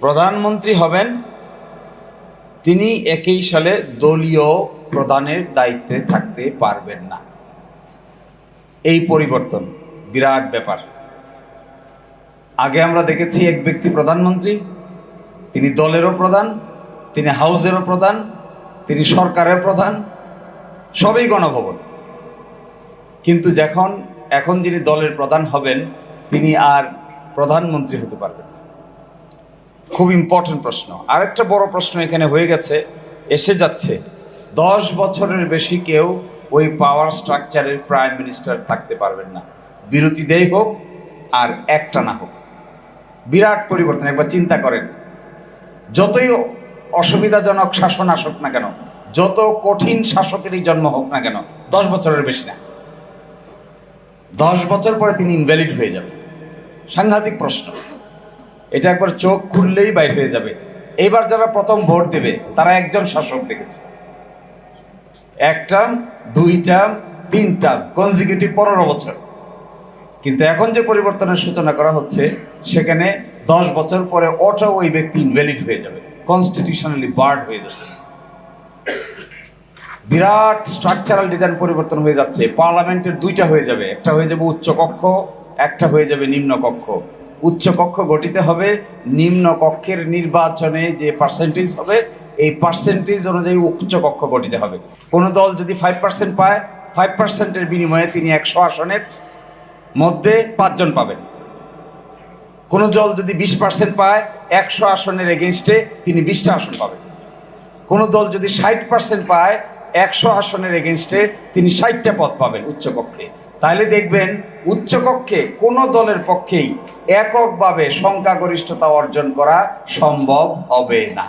প্রধানমন্ত্রী হবেন তিনি একই সালে দলীয় প্রধানের দায়িত্বে থাকতে পারবেন না। এই পরিবর্তন বিরাট ব্যাপার। আগে আমরা দেখেছি এক ব্যক্তি প্রধানমন্ত্রী, তিনি দলেরও প্রধান, তিনি হাউসেরও প্রধান, তিনি সরকারের প্রধান, সবই গণভবন। কিন্তু এখন যিনি দলের প্রধান হবেন তিনি আর প্রধানমন্ত্রী হতে পারবেন না। খুব ইম্পর্টেন্ট প্রশ্ন। আরেকটা বড় প্রশ্ন এখানে হয়ে গেছে, এসে যাচ্ছে, 10 বছরের বেশি কেউ ওই পাওয়ার স্ট্রাকচারের প্রাইম মিনিস্টার থাকতে পারবেন না, বিরতি দেয় হোক আর একটা না হোক। বিরাট পরিবর্তন। একবার চিন্তা করেন, যতই অসুবিধাজনক শাসন আসুক না কেন, যত কঠিন শাসকেরই জন্ম হোক না কেন, 10 বছরের বেশি না, 10 বছর পরে তিনি ইনভ্যালিড হয়ে যাবে। সাংঘাতিক প্রশ্ন। এটা একবার চোখ খুললেই বাইর হয়ে যাবে। এইবার যারা প্রথম ভোট দেবে তারা একজন শাসক দেখেছে, 1 টার্ম 2 টার্ম 3 টার্ম কনজিকিউটিভ 15 বছর। কিন্তু এখন যে পরিবর্তনের সূচনা করা হচ্ছে সেখানে 10 বছর পরে অটো ওই ব্যক্তি ইনভ্যালিড হয়ে যাবে, কনস্টিটিউশনালি বার্ড হয়ে যাচ্ছে। বিরাট স্ট্রাকচারাল ডিজাইন পরিবর্তন হয়ে যাচ্ছে। পার্লামেন্টের 2টা হয়ে যাবে, একটা হয়ে যাবে উচ্চ কক্ষ, একটা হয়ে যাবে নিম্ন কক্ষ। উচ্চ কক্ষ গঠিত হবে, নিম্ন কক্ষের নির্বাচনে যে পার্সেন্টেজ হবে এই পার্সেন্টেজ অনুযায়ী উচ্চ কক্ষ গঠিত হবে। কোনো দল যদি 5% পায়, 5%-এর বিনিময়ে তিনি 100 আসনের মধ্যে 5 জন পাবেন। কোনো দল যদি 20% পায়, 100 আসনের এগেইনস্টে তিনি 20টা আসন পাবেন। কোনো দল যদি 60% পায়, 100 আসনের এগেইনস্টে তিনি 60টা পদ পাবেন উচ্চকক্ষে। তাহলে দেখবেন উচ্চকক্ষে কোনো দলের পক্ষেই এককভাবে সংখ্যাগরিষ্ঠতা অর্জন করা সম্ভব হবে না।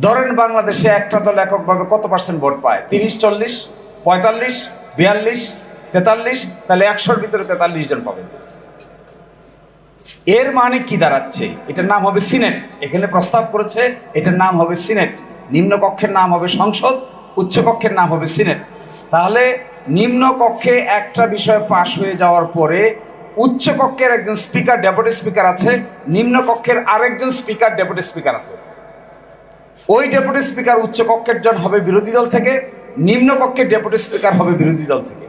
ধরেন বাংলাদেশে একটা দল এককভাবে কত পার্সেন্ট ভোট পায়? 30, 40, 45, 42, 43, তাহলে 100-র ভিতরে 43 জন পাবেন। এর মানে কি দাঁড়াচ্ছে? এটার নাম হবে সিনেট। এখানে প্রস্তাব করেছে এটার নাম হবে সিনেট। নিম্ন কক্ষের নাম হবে সংসদ, উচ্চ কক্ষের নাম হবে সিনেট। তাহলে নিম্ন কক্ষে একটা বিষয় পাশ হয়ে যাওয়ার পরে উচ্চ কক্ষের একজন স্পিকার, ডেপুটি স্পিকার আছে, নিম্ন কক্ষের আরেকজন স্পিকার, ডেপুটি স্পিকার আছে। ওই ডেপুটি স্পিকার উচ্চ কক্ষের জন হবে বিরোধী দল থেকে, নিম্ন কক্ষের ডেপুটি স্পিকার হবে বিরোধী দল থেকে।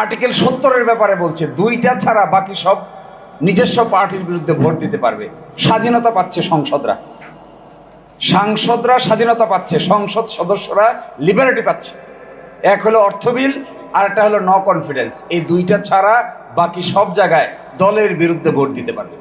আর্টিকেল 70-এর ব্যাপারে বলছে 2টা ছাড়া বাকি সব নিজস্ব পার্টির বিরুদ্ধে ভোট দিতে পারবে। স্বাধীনতা পাচ্ছে সংসদরা, সাংসদরা স্বাধীনতা পাচ্ছে, সংসদ সদস্যরা লিবারেটি পাচ্ছে। এক হলো অর্থ বিল আর একটা হলো নো কনফিডেন্স। এই 2টা ছাড়া বাকি সব জায়গায় দলের বিরুদ্ধে ভোট দিতে পারবে।